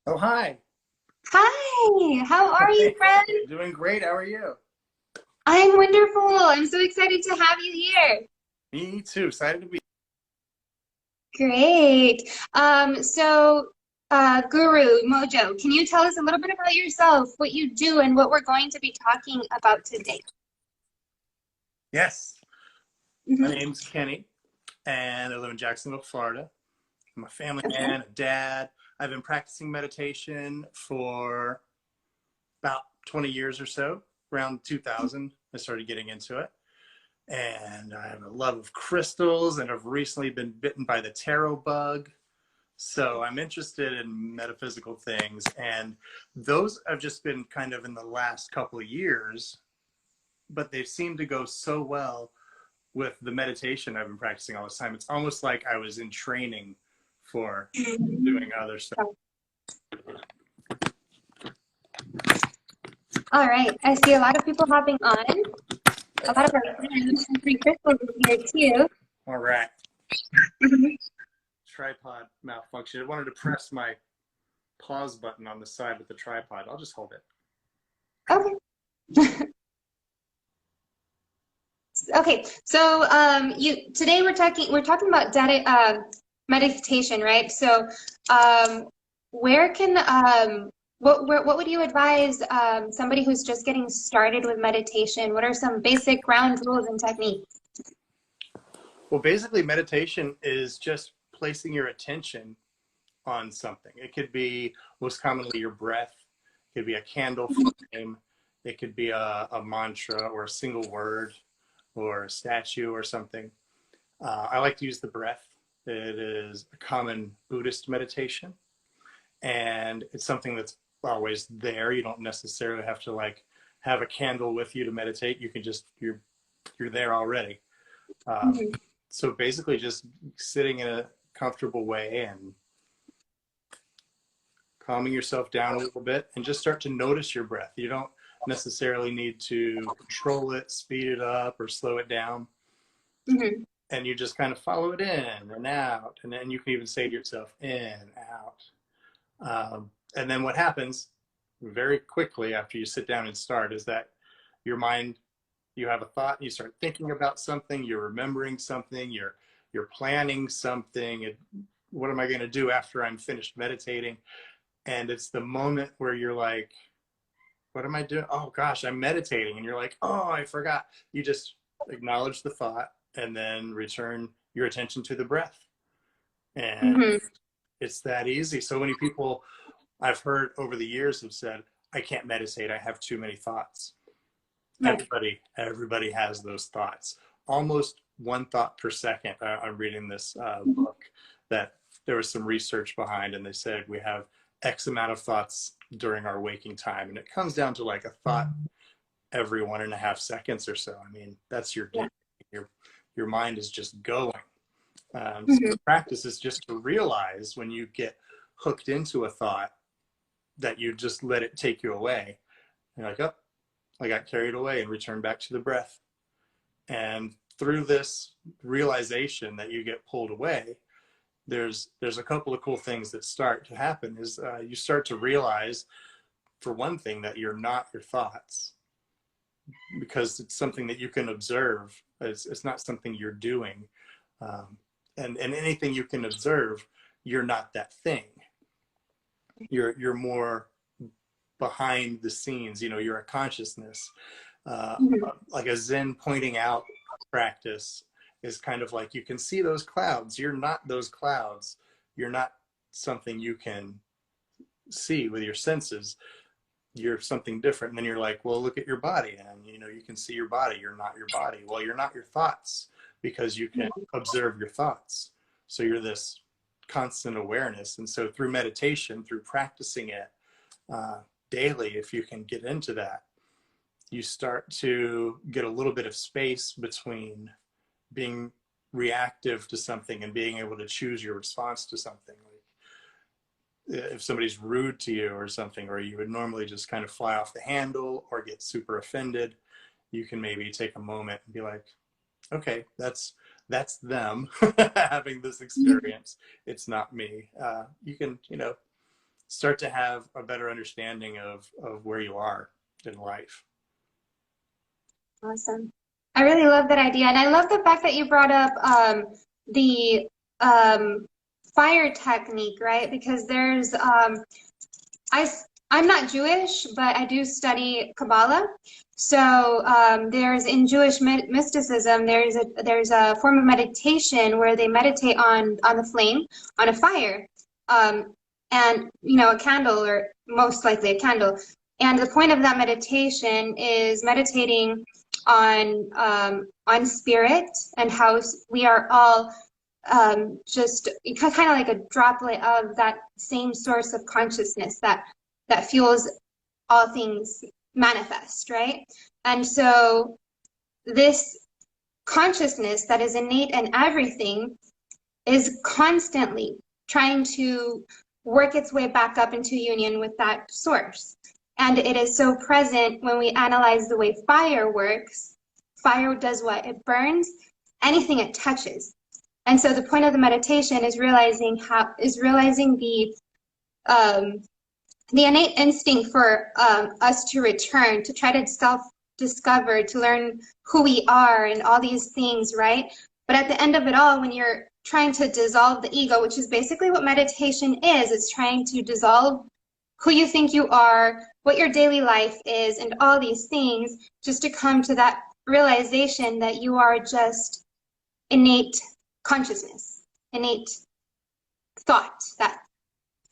Oh, hi. Hi, how are you, friend? Doing great. How are you? I'm wonderful. I'm so excited to have you here. Me too. Excited to be. Great. Guru Mojo, can you tell us a little bit about yourself, what you do, and what we're going to be talking about today? Yes. My Hmm. name's Kenny, and I live in Jacksonville, Florida. I'm a family Okay. man, a dad. I've been practicing meditation for about 20 years or so. Around 2000, I started getting into it. And I have a love of crystals, and I've recently been bitten by the tarot bug. So I'm interested in metaphysical things, and those have just been kind of in the last couple of years, but they seem to go so well with the meditation I've been practicing all this time. It's almost like I was in training for doing other stuff. All right. I see a lot of people hopping on. A lot of our friends and free crystals is here too. All right. Mhm. Tripod malfunction. I wanted to press my pause button on the side with the tripod. I'll just hold it. Okay. Okay, so you today we're talking about data meditation, right? So where can what would you advise somebody who's just getting started with meditation? What are some basic ground rules and techniques? Well, basically, meditation is just placing your attention on something. It could be most commonly your breath, it could be a candle flame, it could be a mantra or a single word or a statue or something. I like to use the breath. It is a common Buddhist meditation, and it's something that's always there. You don't necessarily have to like have a candle with you to meditate. You can just you're there already. Um, Mhm. so basically, just sitting in a comfortable way and calming yourself down a little bit and just start to notice your breath. You don't necessarily need to control it, speed it up, or slow it down. Mhm. And you just kind of follow it in and out. And then you can even say to yourself, in, out. And then what happens very quickly after you sit down and start is that your mind, you have a thought, you start thinking about something, you're remembering something, you're planning something. What am I going to do after I'm finished meditating? And it's the moment where you're like, what am I doing? Oh gosh, I'm meditating. And you're like, oh, I forgot. You just acknowledge the thought and then return your attention to the breath. And Mhm. it's that easy. So many people I've heard over the years have said, I can't meditate. I have too many thoughts. Right. Everybody has those thoughts. Almost one thought per second. I'm reading this book that there was some research behind, and they said we have X amount of thoughts during our waking time, and it comes down to like a thought every 1.5 seconds or so. I mean, that's your day. Yeah. Your your mind is just going. So Mhm. the practice is just to realize when you get hooked into a thought that you just let it take you away. You're like, oh, I got carried away, and return back to the breath. And through this realization that you get pulled away, there's a couple of cool things that start to happen. Is you start to realize, for one thing, that you're not your thoughts, because it's something that you can observe. It's not something you're doing, um, and anything you can observe, you're not that thing. You're more behind the scenes. You're a consciousness. uh, Mhm. like a Zen pointing out practice is kind of like, you can see those clouds. You're not those clouds. You're not something you can see with your senses. You're something different. And then you're like, well, look at your body, and you can see your body. You're not your body. Well, you're not your thoughts, because you can observe your thoughts. So you're this constant awareness. And so through meditation, through practicing it uh, daily, if you can get into that, you start to get a little bit of space between being reactive to something and being able to choose your response to something. Like if somebody's rude to you or something, or you would normally just kind of fly off the handle or get super offended, you can maybe take a moment and be like, okay, that's them having this Mhm. experience. It's not me. You can start to have a better understanding of where you are in life. Awesome. I really love that idea. And I love the fact that you brought up the fire technique, right? Because I, I'm not Jewish, but I do study Kabbalah. So there's in Jewish mysticism, there's a form of meditation where they meditate on the flame, on a fire, and a candle, or most likely a candle. And the point of that meditation is meditating on spirit, and how we are all just kind of like a droplet of that same source of consciousness that fuels all things manifest, right? And so this consciousness that is innate in everything is constantly trying to work its way back up into union with that source. And it is so present when we analyze the way fire works. Fire does what? It burns anything it touches. And so the point of the meditation is realizing the innate instinct for us to return, to try to self-discover, to learn who we are and all these things, right? But at the end of it all, when you're trying to dissolve the ego, which is basically what meditation is, it's trying to dissolve who you think you are, what your daily life is, and all these things, just to come to that realization that you are just innate consciousness, innate thought that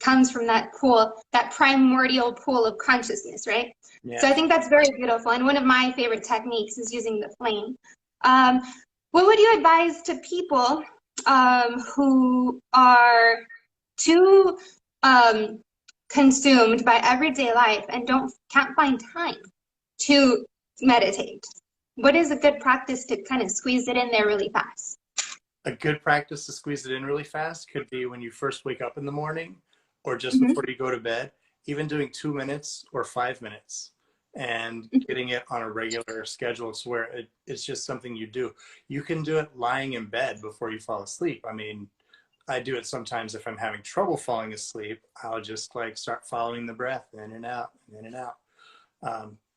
comes from that primordial pool of consciousness, right? Yeah. So I think that's very beautiful. And one of my favorite techniques is using the flame. What would you advise to people who are too consumed by everyday life and can't find time to meditate? What is a good practice to kind of squeeze it in there really fast? A good practice to squeeze it in really fast could be when you first wake up in the morning, or just before you go to bed, even doing 2 minutes or 5 minutes, and getting it on a regular schedule to where it's just something you do. You can do it lying in bed before you fall asleep. I mean, I do it sometimes if I'm having trouble falling asleep. I'll just like start following the breath in and out, in and out.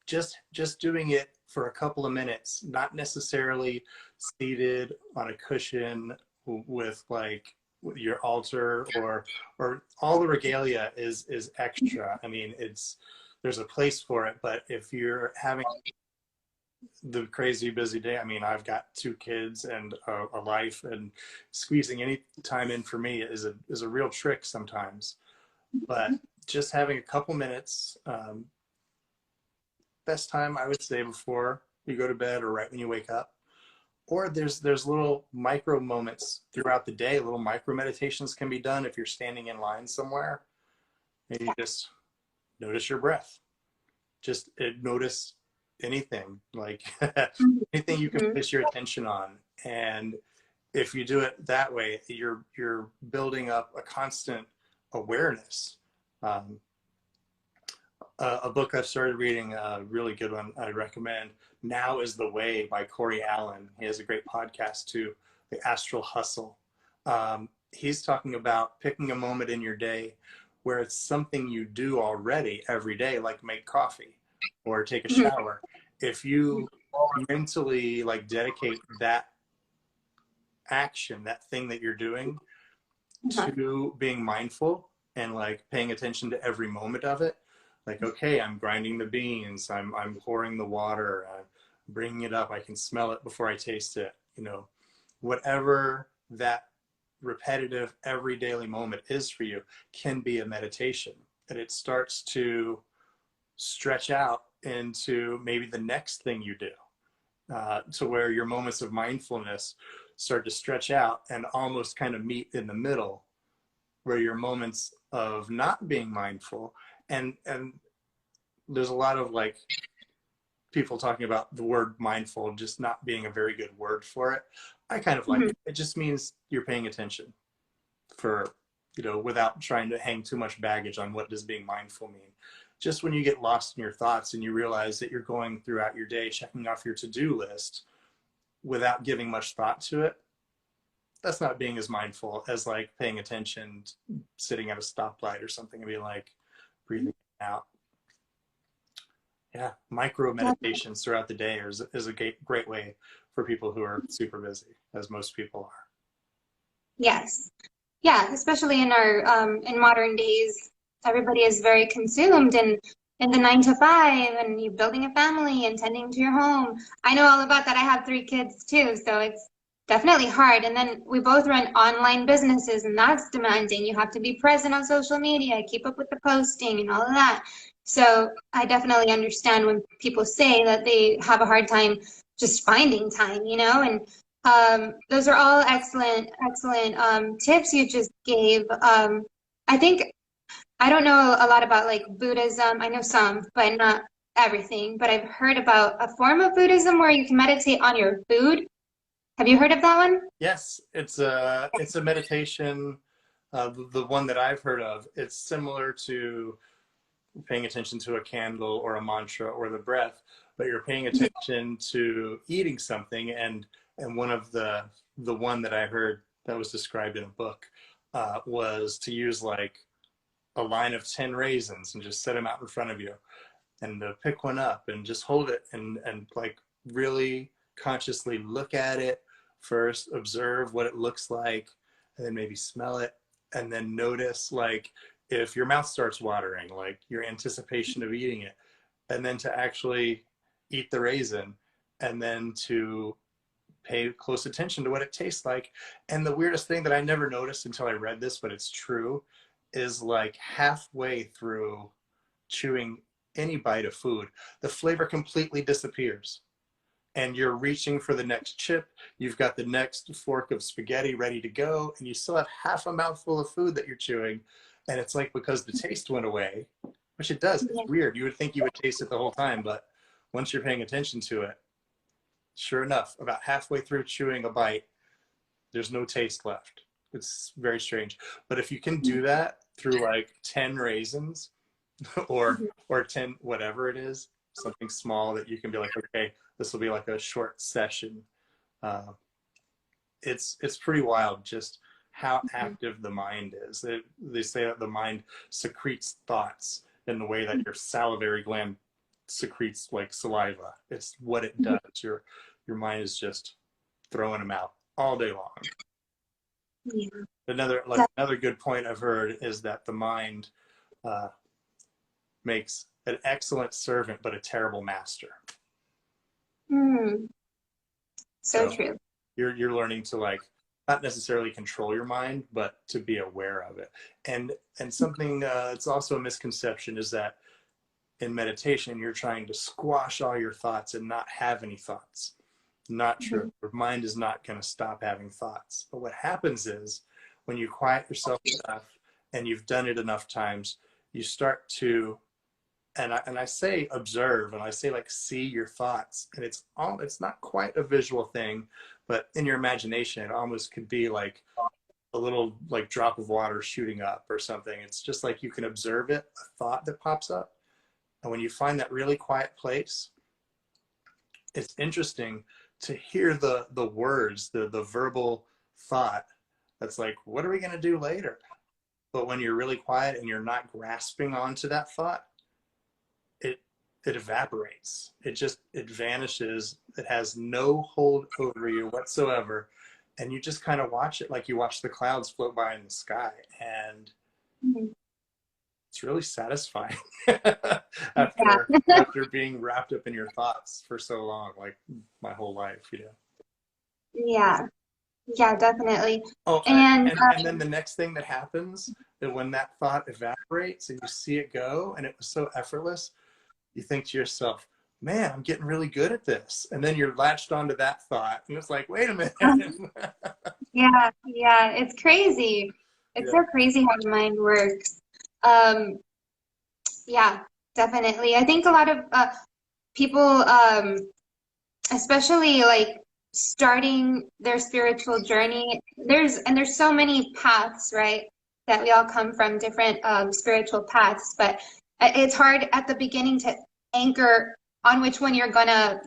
Just doing it for a couple of minutes, not necessarily seated on a cushion with your altar or all the regalia is extra. I mean, there's a place for it, but if you're having the crazy busy day, I mean, I've got 2 kids and a life, and squeezing any time in for me is a real trick sometimes. But just having a couple minutes, best time I would say before you go to bed or right when you wake up. Or there's little micro moments throughout the day. Little micro meditations can be done if you're standing in line somewhere. Maybe just notice your breath. Just notice anything, like anything you can place your attention on. And if you do it that way, you're building up a constant awareness. A book I've started reading, a really good one I recommend, Now is the Way by Corey Allen. He has a great podcast too, The Astral Hustle. He's talking about picking a moment in your day where it's something you do already every day, like make coffee or take a shower. If you mentally like dedicate that action, that thing that you're doing, to being mindful and like paying attention to every moment of it, like, okay, I'm grinding the beans, I'm pouring the water, I'm bringing it up, I can smell it before I taste it, whatever that repetitive every daily moment is for you can be a meditation. And it starts to stretch out into maybe the next thing you do, to where your moments of mindfulness start to stretch out and almost kind of meet in the middle, where your moments of not being mindful, and there's a lot of like people talking about the word mindful just not being a very good word for it. I kind of like it. It just means you're paying attention for, without trying to hang too much baggage on what does being mindful mean. Just when you get lost in your thoughts and you realize that you're going throughout your day checking off your to-do list without giving much thought to it, that's not being as mindful as like paying attention, sitting at a stoplight or something, and be like breathing out. Yeah, micro meditations throughout the day is a great way for people who are super busy, as most people are. Yes. Yeah, especially in our in modern days, everybody is very consumed in the 9 to 5, and you're building a family and tending to your home. I know all about that. I have 3 kids too, so it's definitely hard. And then we both run online businesses, and that's demanding. You have to be present on social media, keep up with the posting and all of that. So I definitely understand when people say that they have a hard time just finding time, you know, and those are all excellent, excellent tips you just gave. I think I don't know a lot about like Buddhism. I know some, but not everything. But I've heard about a form of Buddhism where you can meditate on your food. Have you heard of that one? Yes, it's a meditation. The one that I've heard of, it's similar to paying attention to a candle or a mantra or the breath, but you're paying attention to eating something. And one of the one that I heard that was described in a book was to use like a line of 10 raisins and just set them out in front of you, and to pick one up and just hold it and like really consciously look at it first, observe what it looks like, and then maybe smell it, and then notice like if your mouth starts watering, like your anticipation of eating it, and then to actually eat the raisin, and then to pay close attention to what it tastes like. And the weirdest thing that I never noticed until I read this, but it's true, is like halfway through chewing any bite of food, the flavor completely disappears. And you're reaching for the next chip, you've got the next fork of spaghetti ready to go, and you still have half a mouthful of food that you're chewing. And it's like because the taste went away, which it does. It's weird. You would think you would taste it the whole time, but once you're paying attention to it, sure enough, about halfway through chewing a bite, there's no taste left. It's very strange. But if you can do that through like 10 raisins or 10 whatever it is, something small that you can be like, okay, this will be like a short session. It's pretty wild just how active the mind is. They say that the mind secretes thoughts in the way that your salivary gland secretes like saliva. It's what it does. Your mind is just throwing them out all day long. Yeah. Another good point I've heard is that the mind makes an excellent servant but a terrible master. So true. You're learning to like not necessarily control your mind, but to be aware of it. And something it's also a misconception is that in meditation you're trying to squash all your thoughts and not have any thoughts. Not true. Your mind is not going to stop having thoughts. But what happens is when you quiet yourself enough and you've done it enough times, you start to, and I say observe, and I say like see your thoughts, and it's not quite a visual thing, but in your imagination it almost could be like a little like drop of water shooting up or something. It's just like you can observe it, a thought that pops up. And when you find that really quiet place, it's interesting to hear the words, the verbal thought that's like, what are we going to do later? But when you're really quiet and you're not grasping onto that thought, it evaporates. It vanishes. It has no hold over you whatsoever. And you just kind of watch it like you watch the clouds float by in the sky. And it's really satisfying after being wrapped up in your thoughts for so long, like my whole life, you know? Yeah, definitely. Oh, and then the next thing that happens is when that thought evaporates and you see it go and it was so effortless, you think to yourself, man, I'm getting really good at this. And then you're latched onto that thought and it's like, wait a minute. Yeah, it's crazy. It's so crazy how the mind works. Yeah, definitely. I think a lot of people, especially like starting their spiritual journey, there's so many paths, right? That we all come from different spiritual paths, but it's hard at the beginning to anchor on which one you're gonna,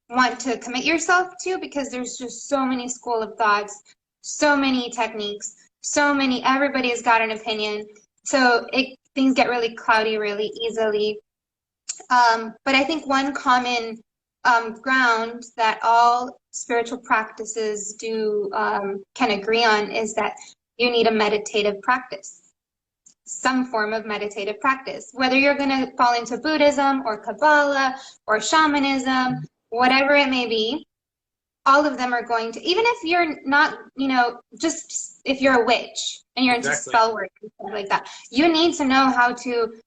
want to commit yourself to, because there's just so many school of thoughts. so many techniques, so many, everybody's got an opinion. So things get really cloudy really easily. But I think one common ground that all spiritual practices do can agree on is that you need a meditative practice, some form of meditative practice. Whether you're going to fall into Buddhism or Kabbalah or shamanism, whatever it may be, all of them are going to, even if you're not, just if you're a witch and you're into Exactly. spell work and stuff like that, you need to know how to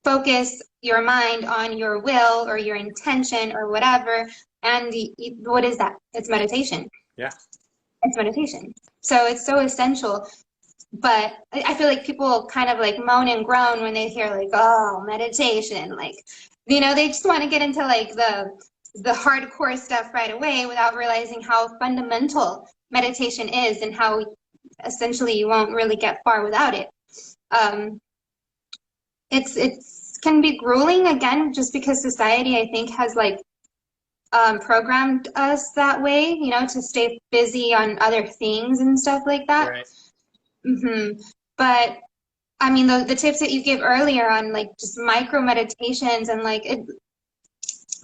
focus your mind on your will or your intention or whatever. And what is that? It's meditation. Yeah. It's meditation. So it's so essential. But I feel like people kind of like moan and groan when they hear like, oh, meditation. Like, they just want to get into like the hardcore stuff right away without realizing how fundamental meditation is and how essentially you won't really get far without it. It's can be grueling again, just because society, I think, has like programmed us that way, to stay busy on other things and stuff like that. Right. But I mean, the tips that you gave earlier on like just micro meditations and like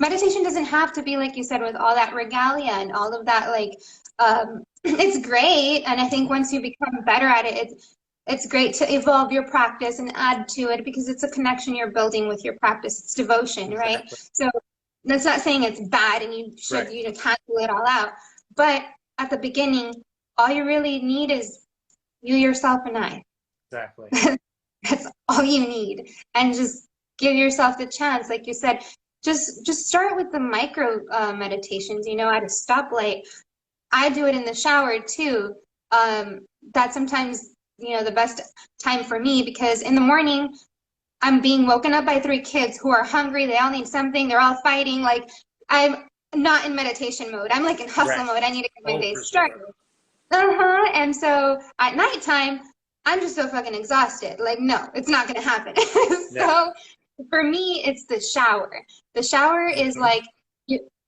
meditation doesn't have to be, like you said, with all that regalia and all of that, like it's great. And I think once you become better at it, it's great to evolve your practice and add to it, because it's a connection you're building with your practice. It's devotion, right? Exactly. So that's not saying it's bad and you should, Right. cancel it all out. But at the beginning, all you really need is you, yourself, and I. Exactly. That's all you need. And just give yourself the chance. Like you said, just start with the micro meditations, at a stoplight. I do it in the shower too. That's sometimes, the best time for me, because in the morning, I'm being woken up by 3 kids who are hungry. They all need something. They're all fighting. Like, I'm not in meditation mode. I'm like in hustle Right. mode. I need to get my Oh, day for sure. started. And so at nighttime, I'm just so fucking exhausted. Like, no, it's not gonna happen. Yeah. So for me, it's the shower. The shower is Mhm. like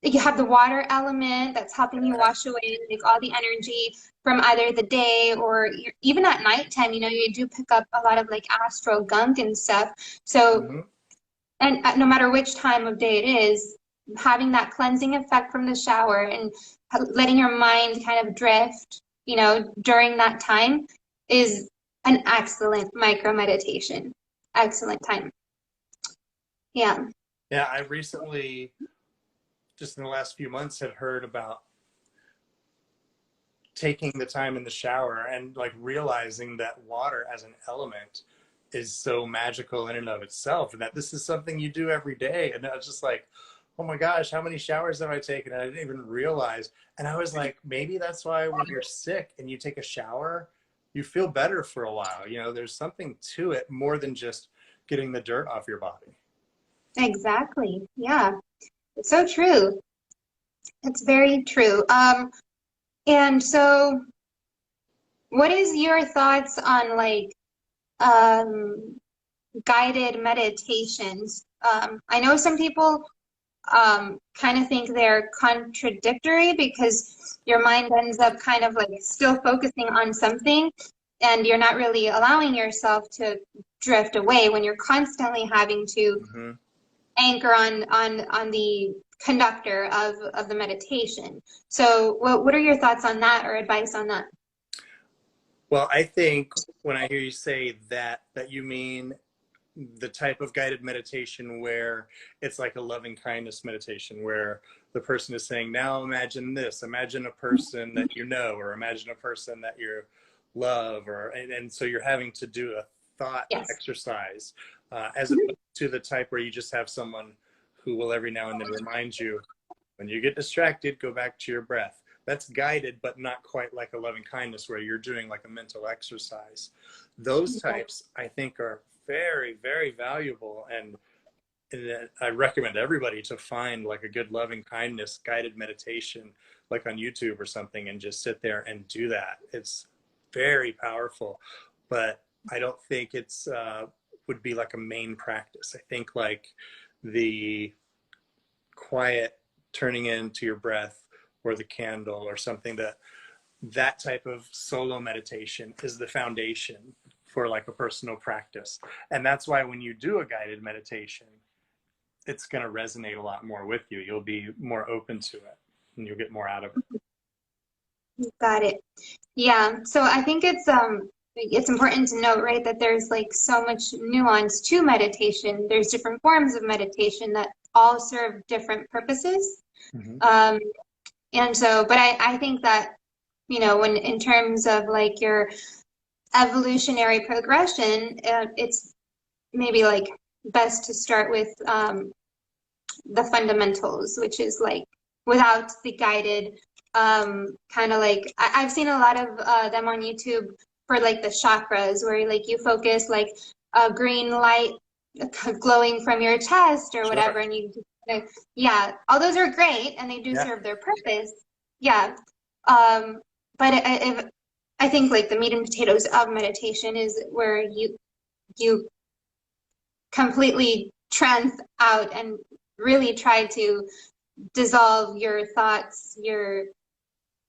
you have the water element that's helping you wash away like all the energy from either the day or even at nighttime. You do pick up a lot of like astral gunk and stuff. So, Mhm. and no matter which time of day it is, having that cleansing effect from the shower and letting your mind kind of drift, during that time is an excellent micro meditation. Excellent time. Yeah. Yeah, I recently, just in the last few months, have heard about taking the time in the shower and like realizing that water as an element is so magical in and of itself, and that this is something you do every day. And I was just like, oh my gosh, how many showers have I taken? And I didn't even realize. And I was like, maybe that's why when you're sick and you take a shower, you feel better for a while. There's something to it more than just getting the dirt off your body. Exactly. Yeah. It's so true. It's very true. And so what is your thoughts on like um guided meditations? I know some people kind of think they're contradictory, because your mind ends up kind of like still focusing on something, and you're not really allowing yourself to drift away when you're constantly having to Mm-hmm. anchor on the conductor of the meditation. So what are your thoughts on that, or advice on that? Well, I think when I hear you say that you mean the type of guided meditation where it's like a loving kindness meditation, where the person is saying, now imagine this, imagine a person that you know, or imagine a person that you love, and so you're having to do a thought Yes. exercise, as opposed to the type where you just have someone who will every now and then remind you, when you get distracted, go back to your breath. That's guided, but not quite like a loving kindness where you're doing like a mental exercise. Those types, I think, are very, very valuable. And I recommend everybody to find like a good loving kindness guided meditation, like on YouTube or something, and just sit there and do that. It's very powerful, but I don't think it's would be like a main practice. I think like the quiet turning into your breath or the candle or something that that type of solo meditation is the foundation for like a personal practice. And that's why when you do a guided meditation, it's going to resonate a lot more with you. You'll be more open to it and you'll get more out of it. Got it. Yeah. So I think it's important to note, right, that there's like so much nuance to meditation. There's different forms of meditation that all serve different purposes. Mm-hmm. And so, but I think that, when in terms of like your evolutionary progression, it's maybe like best to start with the fundamentals, which is like without the guided kind of like I've seen a lot of them on YouTube for like the chakras where like you focus like a green light glowing from your chest or whatever, Sure. and you yeah, all those are great and they do Yeah. serve their purpose. Yeah. But I think like the meat and potatoes of meditation is where you completely trance out and really try to dissolve your thoughts,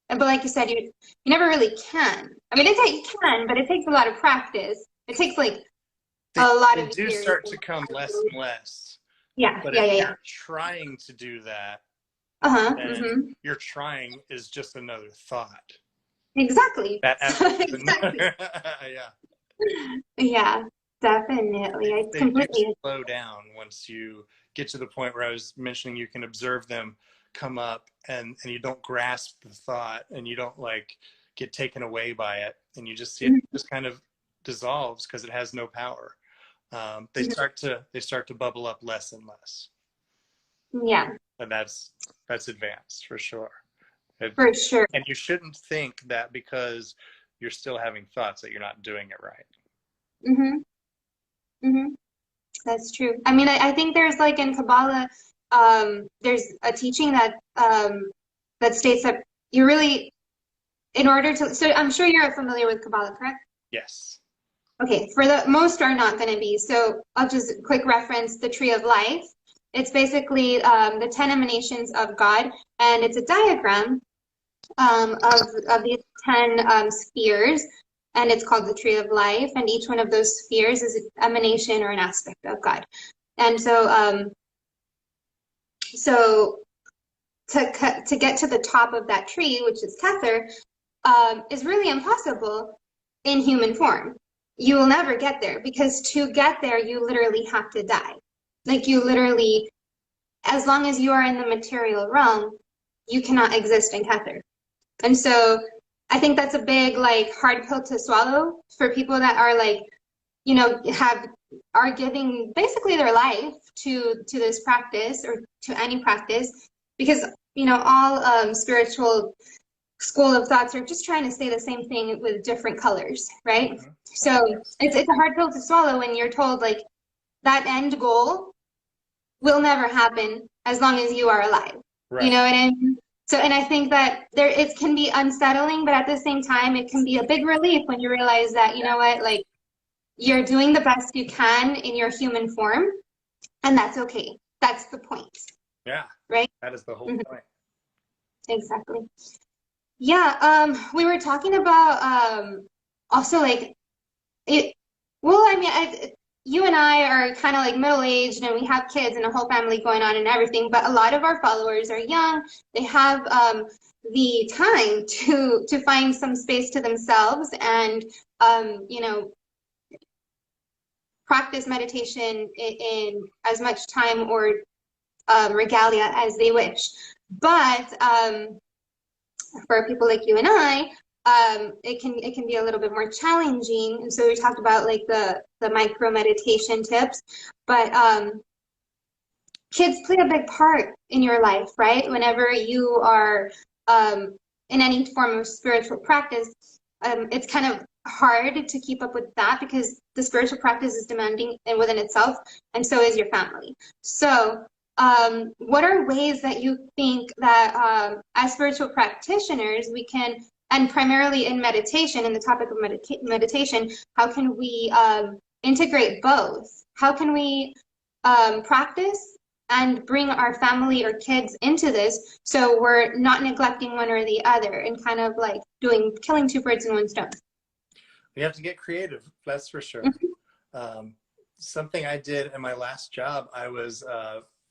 but like you said, you never really can. I mean, you can, but it takes a lot of practice. It takes like They, a lot they of do years. start to come less and less. Yeah, But yeah, if yeah, yeah. you're trying to do that, Uh-huh. then Mm-hmm. your trying is just another thought. Exactly. That effort is Exactly. another. Yeah. Yeah, definitely. I They do completely. slow down once you get to the point where I was mentioning you can observe them come up and you don't grasp the thought and you don't like get taken away by it and you just see it just kind of dissolves because it has no power. They Mhm. start to bubble up less and less, Yeah, and that's advanced for sure. It, for sure. and you shouldn't think that because you're still having thoughts that you're not doing it right. Mm-hmm. Mm-hmm. That's true. I mean, I think there's like in Kabbalah, there's a teaching that states that you really, in order to, so I'm sure you're familiar with Kabbalah, correct? Yes. Okay, for the most are not going to be. So I'll just quick reference the Tree of Life. It's basically the 10 emanations of God, and it's a diagram of these 10 spheres, and it's called the Tree of Life, and each one of those spheres is an emanation or an aspect of God. And so to get to the top of that tree, which is Kether, is really impossible in human form. You will never get there because to get there, you literally have to die. Like you literally, as long as you are in the material realm, you cannot exist in Kether. And so I think that's a big like hard pill to swallow for people that are like, are giving basically their life to this practice or to any practice because all spiritual school of thoughts are just trying to say the same thing with different colors, right? Mm-hmm. So it's a hard pill to swallow when you're told like that end goal will never happen as long as you are alive. You Right. know what I mean? So, and I think that it can be unsettling, but at the same time, it can be a big relief when you realize that, you know what, like you're doing the best you can in your human form, and that's okay. That's the point, Yeah. right? That is the whole Mhm. point. Exactly. Yeah, we were talking about also like it. Well, I mean, you and I are kind of like middle-aged, and we have kids and a whole family going on and everything. But a lot of our followers are young. They have the time to find some space to themselves and practice meditation in as much time or regalia as they wish. But for people like you and I, it can be a little bit more challenging. And so we talked about like the micro meditation tips, but kids play a big part in your life, right? Whenever you are in any form of spiritual practice, it's kind of hard to keep up with that because the spiritual practice is demanding within itself, and so is your family. So what are ways that you think that as spiritual practitioners we can, and primarily in meditation, in the topic of meditation, how can we integrate both? How can we practice and bring our family or kids into this, so we're not neglecting one or the other and kind of like killing two birds in one stone. We have to get creative, that's for sure. Mhm. Um, Something I did in my last job, I was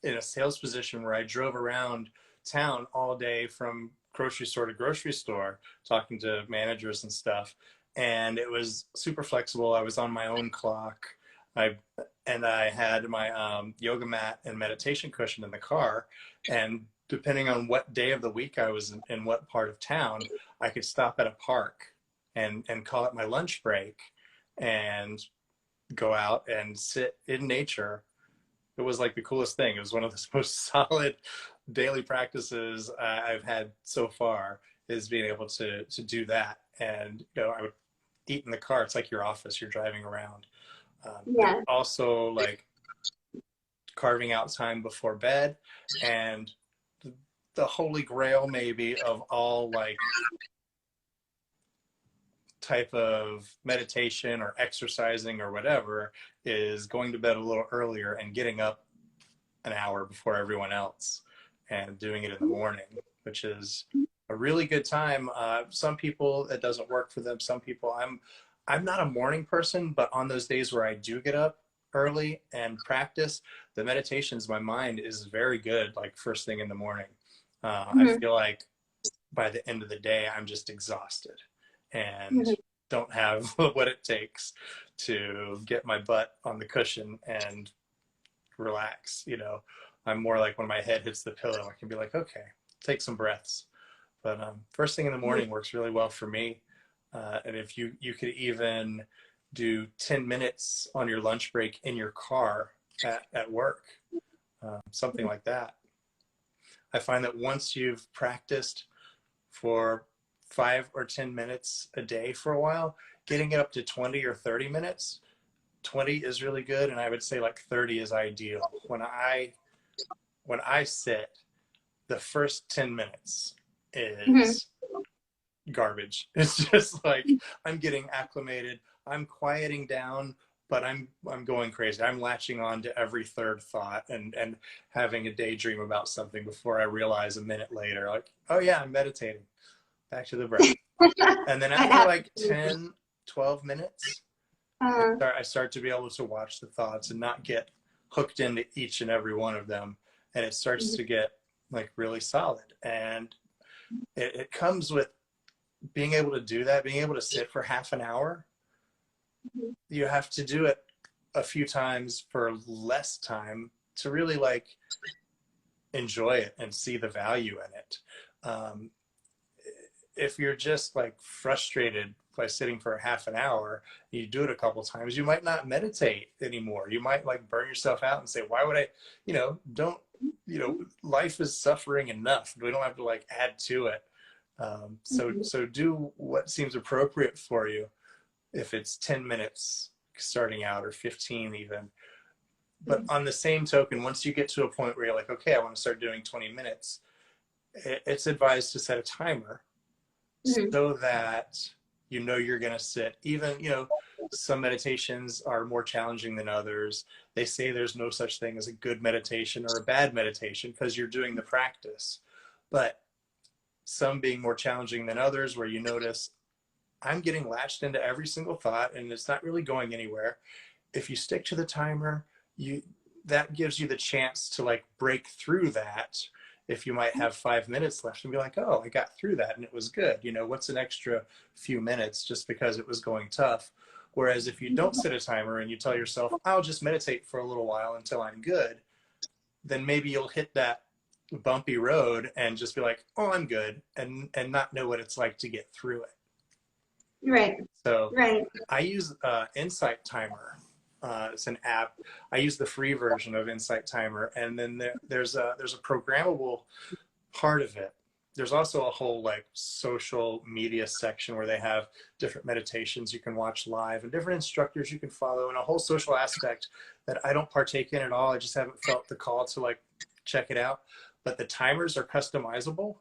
in a sales position where I drove around town all day from grocery store to grocery store, talking to managers and stuff. And it was super flexible. I was on my own clock. I I had my yoga mat and meditation cushion in the car. And depending on what day of the week I was in what part of town, I could stop at a park and call it my lunch break and go out and sit in nature. It was like the coolest thing. It was one of the most solid daily practices I've had so far, is being able to do that. And I would eat in the car. It's like your office. You're driving around. Yeah. Also, like carving out time before bed, and the holy grail maybe of all like type of meditation or exercising or whatever is going to bed a little earlier and getting up an hour before everyone else and doing it in the morning, which is a really good time. Some people it doesn't work for them. Some people I'm not a morning person, but on those days where I do get up early and practice the meditations, my mind is very good, like first thing in the morning. I Mhm. feel like by the end of the day, I'm just exhausted and Mhm. don't have what it takes to get my butt on the cushion and relax. I'm more like when my head hits the pillow, I can be like, okay, take some breaths. But first thing in the morning works really well for me. And if you could even do 10 minutes on your lunch break in your car at work, something like that. I find that once you've practiced for 5 or 10 minutes a day for a while, getting it up to 20 or 30 minutes, 20 is really good. And I would say like 30 is ideal. When I sit, the first 10 minutes Mhm. is garbage. It's just like I'm getting acclimated, I'm quieting down, but I'm going crazy. I'm latching on to every third thought and having a daydream about something before I realize a minute later, like, oh yeah, I'm meditating. Back to the breath. And then That after happens. like 10, 12 minutes, Uh, I start to be able to watch the thoughts and not get hooked into each and every one of them. And it starts to get like really solid. And it comes with being able to do that, being able to sit for half an hour. You have to do it a few times for less time to really like enjoy it and see the value in it. Um, if you're just like frustrated by sitting for half an hour, you do it a couple times, you might not meditate anymore. You might like burn yourself out and say, why would I, don't, life is suffering enough. We don't have to like add to it. So do what seems appropriate for you. If it's 10 minutes starting out or 15 even, but on the same token, once you get to a point where you're like, okay, I want to start doing 20 minutes, it's advised to set a timer mhm. so that you're going to sit. Even some meditations are more challenging than others. They say there's no such thing as a good meditation or a bad meditation because you're doing the practice, but some being more challenging than others, where you notice I'm getting latched into every single thought and it's not really going anywhere. If you stick to the timer, you that gives you the chance to like break through that. If you might have 5 minutes left and be like, oh, I got through that and it was good. What's an extra few minutes just because it was going tough? Whereas if you don't set a timer and you tell yourself, I'll just meditate for a little while until I'm good, then maybe you'll hit that bumpy road and just be like, oh, I'm good, and not know what it's like to get through it. Right, So right. I use Insight Timer. It's an app. I use the free version of Insight Timer, and then there's a programmable part of it. There's also a whole like social media section where they have different meditations you can watch live and different instructors you can follow, and a whole social aspect that I don't partake in at all. I just haven't felt the call to like check it out. But the timers are customizable.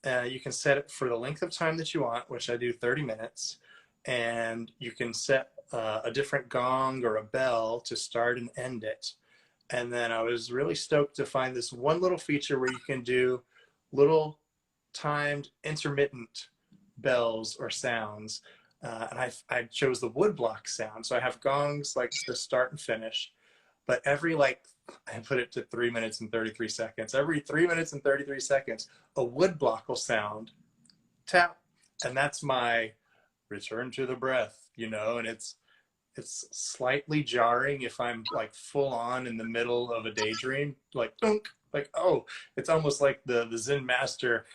You can set it for the length of time that you want, which I do 30 minutes. And you can set a different gong or a bell to start and end it. And then I was really stoked to find this one little feature where you can do little timed intermittent bells or sounds. And I chose the woodblock sound. So I have gongs like to start and finish, but every like, I put it to 3 minutes and 33 seconds. Every 3 minutes and 33 seconds, a woodblock will sound, tap. And that's my return to the breath, you know, and it's slightly jarring if I'm like full on in the middle of a daydream, like dunk, like, oh, it's almost like the Zen master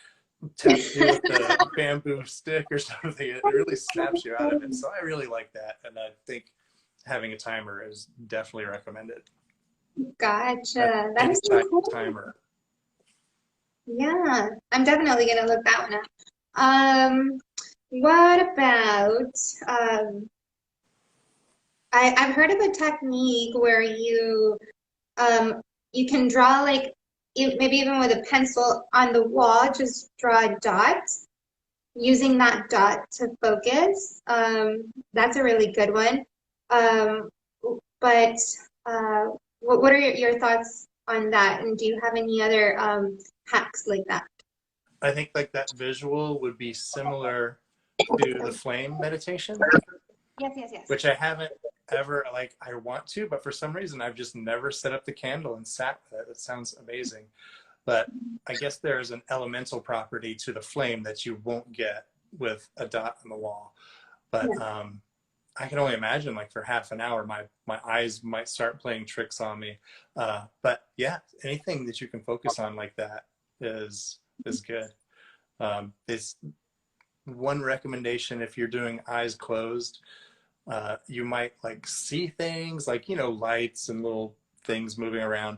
taps you with the bamboo stick or something. It really snaps you out of it. So I really like that. And I think having a timer is definitely recommended. Gotcha. That is so cool. Timer. Yeah, I'm definitely gonna look that one up. What about I've heard of a technique where you can draw like maybe even with a pencil on the wall, just draw a dot using that dot to focus. That's a really good one. But what are your thoughts on that? And do you have any other hacks like that? I think like that visual would be similar to the flame meditation. Yes, yes, yes. Which I haven't ever, like, I want to, but for some reason I've just never set up the candle and sat with it. It sounds amazing. But I guess there's an elemental property to the flame that you won't get with a dot on the wall. But I can only imagine, like, for half an hour, my eyes might start playing tricks on me. But yeah, anything that you can focus on like that is good. It's one recommendation if you're doing eyes closed. You might like see things like, you know, lights and little things moving around.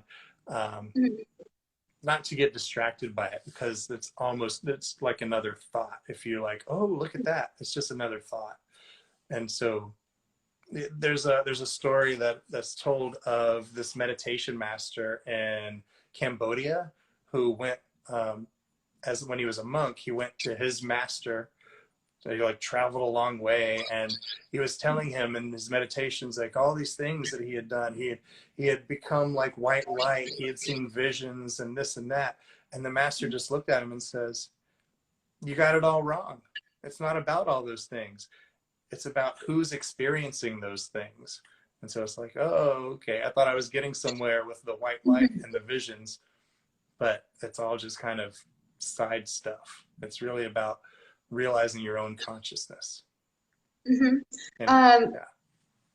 Not to get distracted by it, because it's like another thought. If you're like, oh, look at that, it's just another thought. And so there's a story that's told of this meditation master in Cambodia who went, as when he was a monk, he went to his master. So he like traveled a long way, and he was telling him in his meditations, like all these things that he had done. He had become like white light. He had seen visions and this and that. And the master just looked at him and says, you got it all wrong. It's not about all those things. It's about who's experiencing those things. And so it's like, oh, okay. I thought I was getting somewhere with the white light and the visions, but it's all just kind of side stuff. It's really about realizing your own consciousness. And,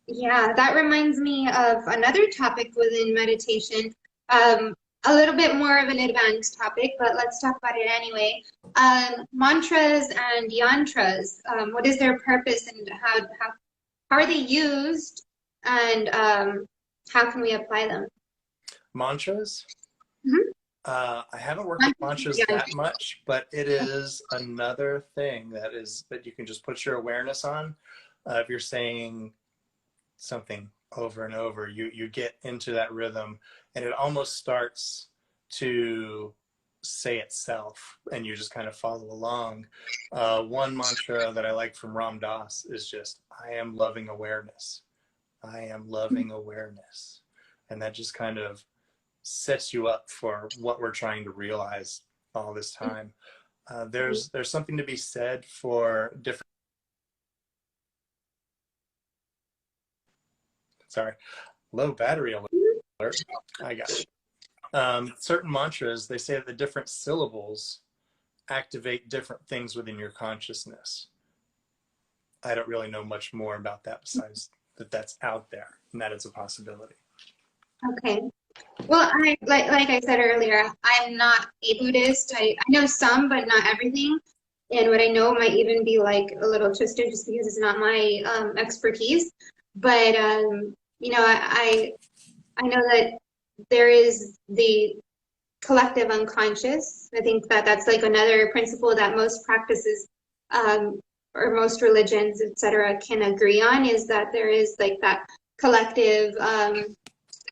yeah, that reminds me of another topic within meditation. A little bit more of an advanced topic, but let's talk about it anyway. Mantras and yantras. What is their purpose, and how are they used, and how can we apply them? Mantras? I haven't worked with mantras that much, but it is another thing that you can just put your awareness on. If you're saying something over and over, you get into that rhythm, and it almost starts to say itself, and you just kind of follow along. One mantra that I like from Ram Dass is just, I am loving awareness. I am loving awareness. And that just kind of sets you up for what we're trying to realize all this time. There's something to be said for different, sorry, low battery alert. I got it. Certain mantras, they say that the different syllables activate different things within your consciousness. I don't really know much more about that besides that that's out there and that it's a possibility. Okay. Well, like I said earlier, I'm not a Buddhist. I know some, but not everything. And what I know might even be like a little twisted just because it's not my expertise. But, you know, I know that there is the collective unconscious. I think that that's like another principle that most practices or most religions, etc., can agree on, is that there is like that collective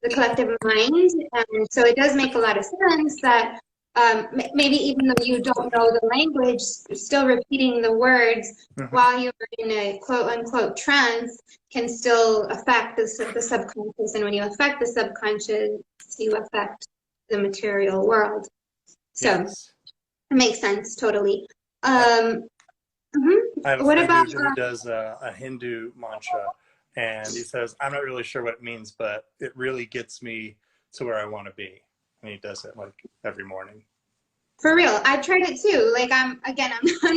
the collective mind. And so it does make a lot of sense that maybe even though you don't know the language, still repeating the words Mhm. while you're in a quote unquote trance can still affect the subconscious. And when you affect the subconscious, you affect the material world. So Yes. it makes sense totally. I, Um, mhm. I have a What friend about, who does a Hindu mantra, and he says, I'm not really sure what it means, but it really gets me to where I want to be. And he does it like every morning. for real, I've tried it too. Like I'm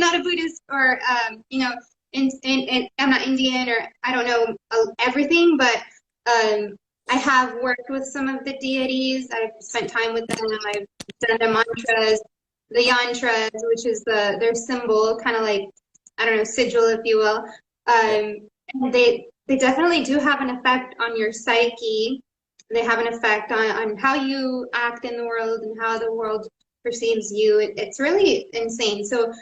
not a Buddhist or, I'm not Indian or I don't know everything, but I have worked with some of the deities. I've spent time with them. I've done the mantras, the yantras, which is their symbol, kind of like, I don't know, sigil, if you will. Yeah. And they definitely do have an effect on your psyche. They have an effect on how you act in the world and how the world perceives you. It's really insane. So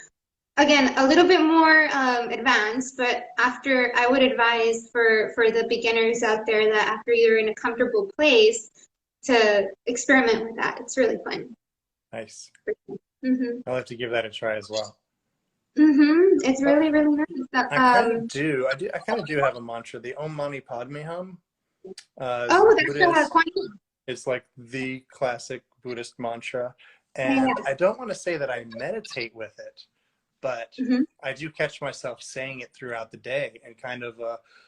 again, a little bit more advanced, but after I would advise for the beginners out there that after you're in a comfortable place to experiment with that. It's really fun. Nice. Mm-hmm. I'll have to give that a try as well. Mm-hmm. It's But really, really nice. I kind of do. I kind of do have a mantra, the Om Mani Padme Hum. Is Oh, that's Buddhist. Kuan Yin. It's like the classic Buddhist mantra. And Yeah. I don't want to say that I meditate with it, but Mm-hmm. I do catch myself saying it throughout the day in kind of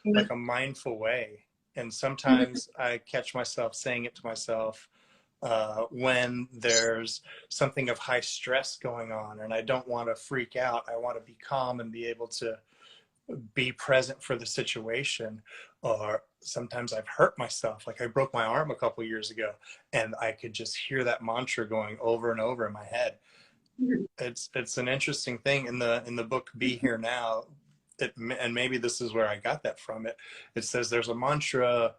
like a mindful way. And Mm-hmm. sometimes I catch myself saying it to myself when there's something of high stress going on and I don't want to freak out. I want to be calm and be able to be present for the situation. Or sometimes I've hurt myself, like I broke my arm a couple years ago and I could just hear that mantra going over and over in my head. It's an interesting thing in the book Be Here Now. And maybe this is where I got that from. It says there's a mantra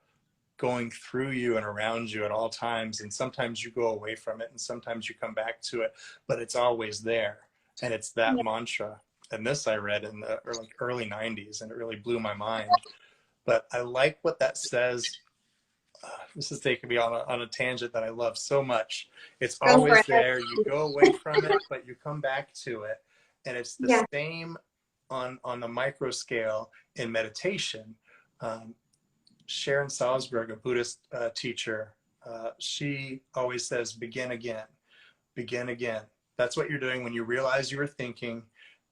going through you and around you at all times, and sometimes you go away from it and sometimes you come back to it, but it's always there. And it's that Yeah. mantra. And this I read in the early 90s, and it really blew my mind. But I like what that says. This is taking me on a tangent that I love so much. It's Go for always there. You it. go away from it, but you come back to it. And it's the Yeah. same on the micro scale in meditation. Um, Sharon Salzberg, a Buddhist teacher, she always says, begin again, begin again. That's what you're doing when you realize you were thinking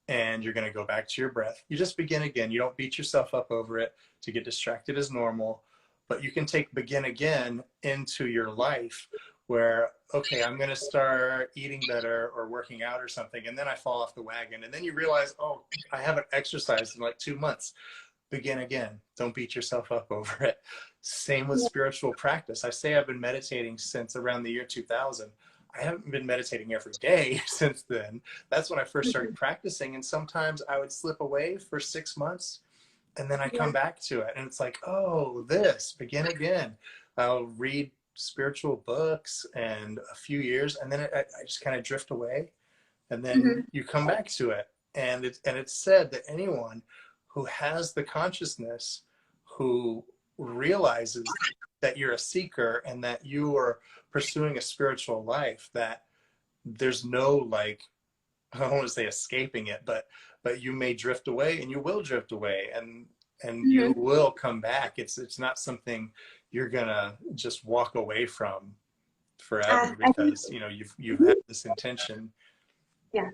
and you're going to go back to your breath. You just begin again. You don't beat yourself up over it. To get distracted is normal, but you can take begin again into your life where, okay, I'm going to start eating better or working out or something. And then I fall off the wagon. And then you realize, oh, I haven't exercised in like 2 months. Begin again. Don't beat yourself up over it. Same with Yeah. spiritual practice. I say I've been meditating since around the year 2000. I haven't been meditating every day since then. That's when I first started practicing. And sometimes I would slip away for 6 months and then I Yeah. come back to it. And it's like, oh, this, begin again. I'll read spiritual books and a few years, and then I just kind of drift away. And then Mm-hmm. you come back to it. And it's said that anyone who has the consciousness, who realizes that you're a seeker and that you are pursuing a spiritual life, that there's no like, I don't want to say escaping it, but you may drift away and you will drift away and you Mm-hmm. will come back. It's not something you're gonna just walk away from forever I think, because you've mhm. had this intention. Yeah.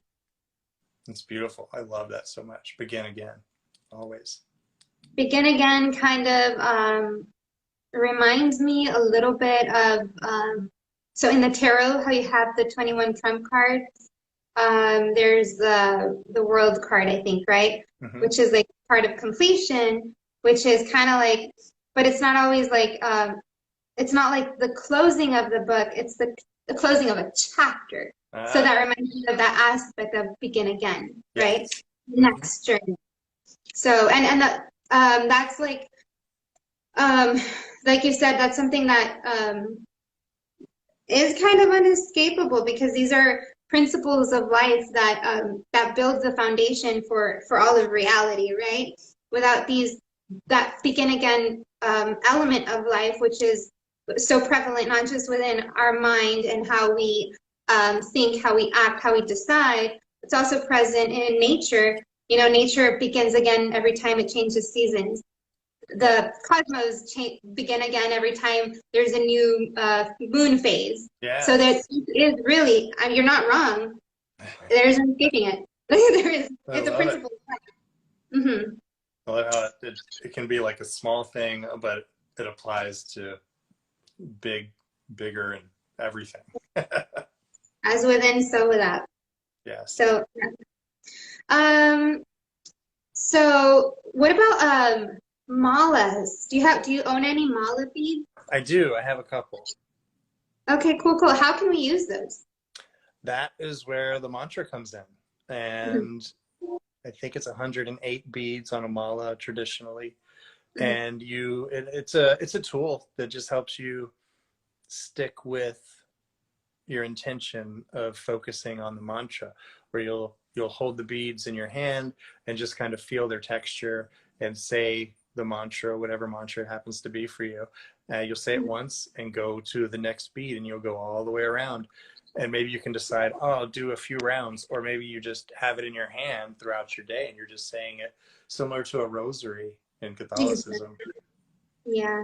It's beautiful. I love that so much. Begin again, always. Begin again kind of reminds me a little bit of so in the tarot, how you have the 21 trump cards. There's the world card, I think, right? Hmm. Which is like part of completion, which is kind of like, but it's not always like it's not like the closing of the book, it's the closing of a chapter. So Ah, that reminds me of that aspect of begin again, right? yes. Hmm. Next journey. So that's um like you said, that's something that is kind of unescapable because these are principles of life that build the foundation for all of reality, right? Without that begin again element of life, which is so prevalent not just within our mind and how we think, how we act, how we decide, it's also present in nature. You know, nature begins again every time it changes seasons. Yeah. The cosmos begin again every time there's a new moon phase. So that Yes. is really, I mean, you're not wrong. There's no escaping it. There is, I it's a love it. principle. Mm-hmm. I love how it can be like a small thing, but it applies to bigger and everything. As within, so without. Yes. So, um, so what about malas? Do you own any mala beads? I do. I have a couple. Okay, cool, cool. How can we use those? That is where the mantra comes in. And I think it's 108 beads on a mala traditionally. Mhm. And it's a tool that just helps you stick with your intention of focusing on the mantra, where you'll hold the beads in your hand and just kind of feel their texture and say the mantra, whatever mantra it happens to be for you. You'll say it once and go to the next bead, and you'll go all the way around. And maybe you can decide, oh, I'll do a few rounds, or maybe you just have it in your hand throughout your day and you're just saying it, similar to a rosary in Catholicism. Yeah.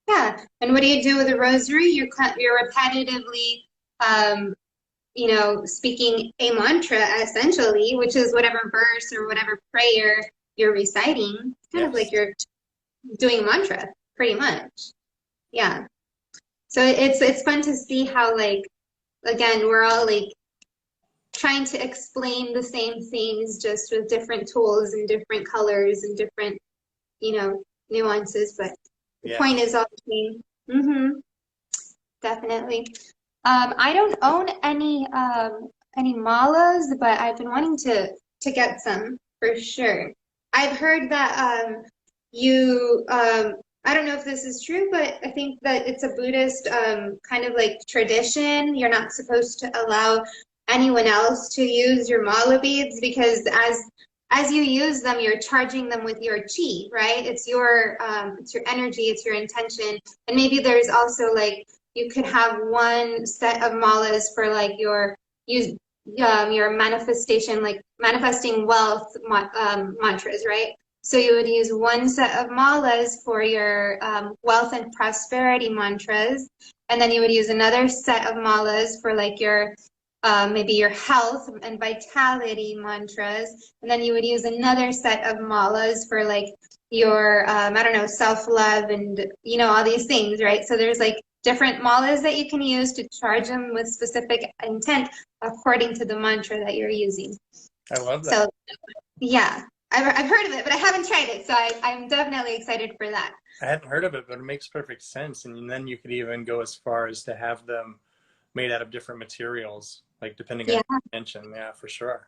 Yeah. And what do you do with a rosary? You're repetitively, um, you know, speaking a mantra essentially, which is whatever verse or whatever prayer you're reciting. It's kind of like Yes. you're doing a mantra, pretty much. Yeah. So it's fun to see how, like, again, we're all like trying to explain the same things just with different tools and different colors and different, you know, nuances, but the point Yes. is all the same. Mm-hmm. Definitely. I don't own any malas, but I've been wanting to get some for sure. I've heard that you I don't know if this is true, but I think that it's a Buddhist kind of like tradition. You're not supposed to allow anyone else to use your mala beads because as you use them, you're charging them with your chi, right? It's your energy, it's your intention, and maybe there's also like you could have one set of malas for like your manifestation, like manifesting wealth mantras, right? So you would use one set of malas for your wealth and prosperity mantras, and then you would use another set of malas for like your maybe your health and vitality mantras, and then you would use another set of malas for like your I don't know, self-love and you know all these things, right? So there's like different malas that you can use to charge them with specific intent according to the mantra that you're using. I love that. So yeah, I've heard of it, but I haven't tried it, so I'm definitely excited for that. I hadn't heard of it, but it makes perfect sense. And then you could even go as far as to have them made out of different materials, like depending on Yeah, your intention. Yeah, for sure.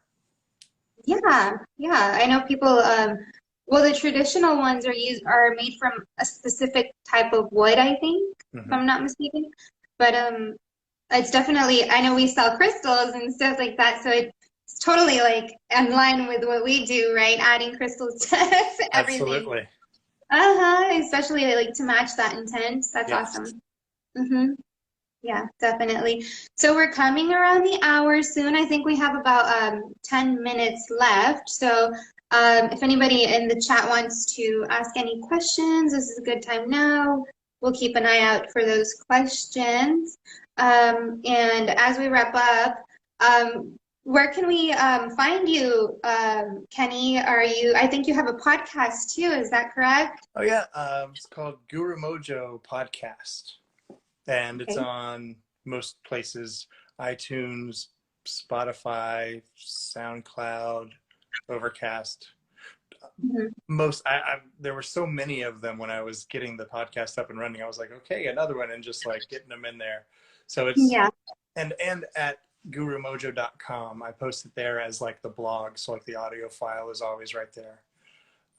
yeah. I know people. Well, the traditional ones are made from a specific type of wood, I think, if Hmm. I'm not mistaken. But it's definitely. I know we sell crystals and stuff like that, so it's totally like in line with what we do, right? Adding crystals to everything. Absolutely. Uh-huh. Especially like to match that intent. That's Yes. awesome. Mm-hmm. Yeah, definitely. So we're coming around the hour soon. I think we have about 10 minutes left. So if anybody in the chat wants to ask any questions, this is a good time now. We'll keep an eye out for those questions. And as we wrap up, where can we find you, Kenny? I think you have a podcast too, is that correct? Oh yeah. It's called Guru Mojo Podcast, and it's Okay. on most places: iTunes, Spotify, SoundCloud, Overcast. Mhm. There were so many of them when I was getting the podcast up and running. I was like, okay, another one, and just like getting them in there. So it's Yeah. and at gurumojo.com, I post it there as like the blog, so like the audio file is always right there.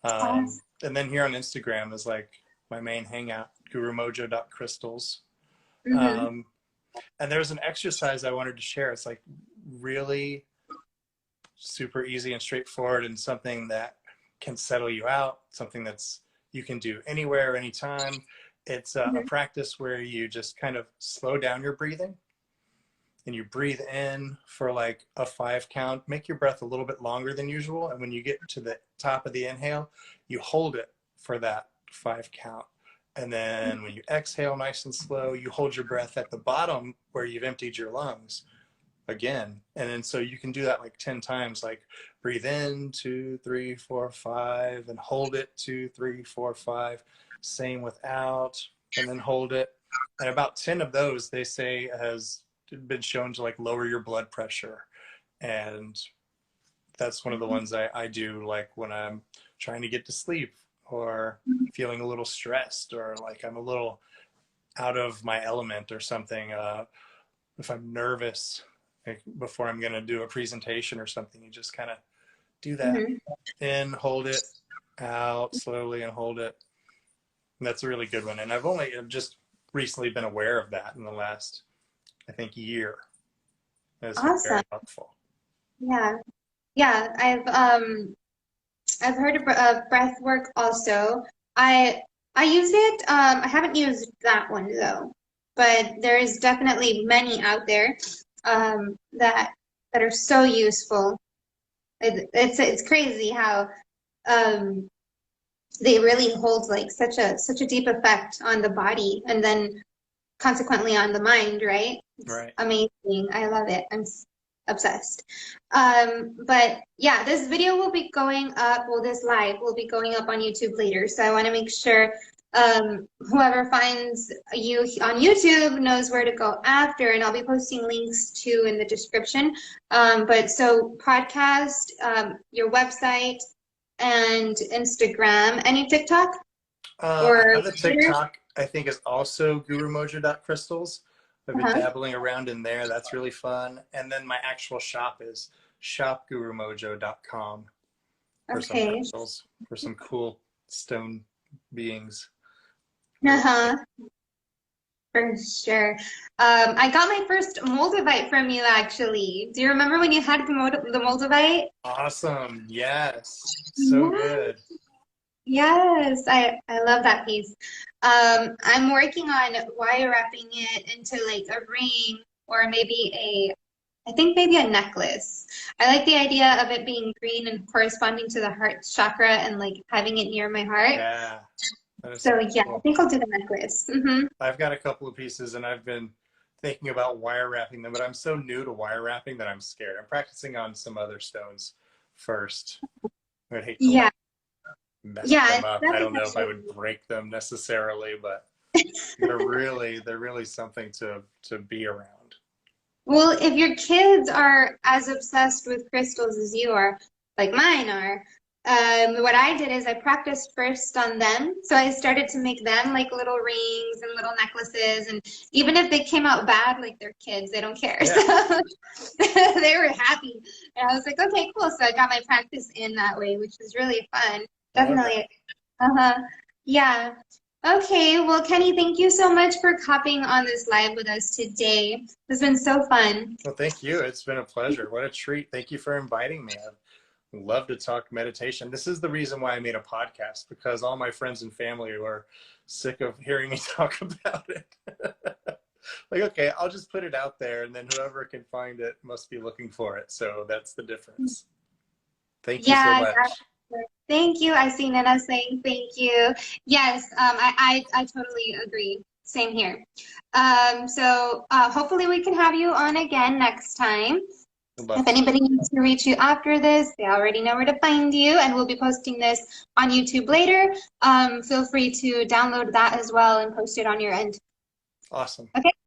Awesome. And then here on Instagram is like my main hangout, gurumojo.crystals. Mm-hmm. Um, and there's an exercise I wanted to share. It's like really super easy and straightforward, and something that can settle you out, something that's you can do anywhere, anytime. It's a practice where you just kind of slow down your breathing, and you breathe in for like a 5 count. Make your breath a little bit longer than usual. And when you get to the top of the inhale, you hold it for that 5 count. And then when you exhale nice and slow, you hold your breath at the bottom where you've emptied your lungs again. And then so you can do that like 10 times, like breathe in 2, 3, 4, 5, and hold it 2, 3, 4, 5. Same with out, and then hold it. And about 10 of those, they say, has been shown to like lower your blood pressure. And that's one of the ones I do like when I'm trying to get to sleep, or feeling a little stressed, or like I'm a little out of my element or something. If I'm nervous, like before I'm going to do a presentation or something, you just kind of do that. In, hold it, out slowly, and hold it. And that's a really good one. And I've just recently been aware of that in the last, I think, year. It's very helpful. Yeah. Yeah. I've heard of breath work also. I use it. I haven't used that one though, but there is definitely many out there that are so useful. It's crazy how they really hold like such a deep effect on the body, and then consequently on the mind, right? It's amazing. I love it. I'm obsessed. But yeah, this video will be going up, well, this live will be going up on YouTube later. So I want to make sure whoever finds you on YouTube knows where to go after, and I'll be posting links too in the description. But so podcast, your website, and Instagram. Any TikTok? Or the TikTok, I think, is also gurumojo.crystals. I've been dabbling around in there. That's really fun. And then my actual shop is shopgurumojo.com for some crystals, for some cool stone beings. For sure. I got my first moldavite from you, actually. Do you remember when you had the moldavite? Awesome. Yes. So good. Yes, I love that piece. I'm working on wire wrapping it into like a ring, or maybe I think maybe a necklace. I like the idea of it being green and corresponding to the heart chakra, and like having it near my heart. Yeah. So yeah, cool. I think I'll do the necklace. I've got a couple of pieces, and I've been thinking about wire wrapping them, but I'm so new to wire wrapping that I'm scared. I'm practicing on some other stones first. I'd hate to mess them up. I don't know if I would break them necessarily, but they're really something to be around. Well, if your kids are as obsessed with crystals as you are, like mine are, what I did is I practiced first on them. So I started to make them like little rings and little necklaces. And even if they came out bad, like they're kids, they don't care. Yeah. So they were happy. And I was like, okay, cool. So I got my practice in that way, which was really fun. Definitely. Yeah. Okay. Well, Kenny, thank you so much for hopping on this live with us today. It's been so fun. Well, thank you. It's been a pleasure. What a treat. Thank you for inviting me. Love to talk meditation. This is the reason why I made a podcast, because all my friends and family were sick of hearing me talk about it. Like, okay, I'll just put it out there, and then whoever can find it must be looking for it. So that's the difference. Thank you so much. Thank you. I see Nana saying thank you. Yes, I totally agree. Same here. So hopefully we can have you on again next time. If anybody needs to reach you after this, they already know where to find you, and we'll be posting this on YouTube later. Feel free to download that as well and post it on your end. Awesome. Okay.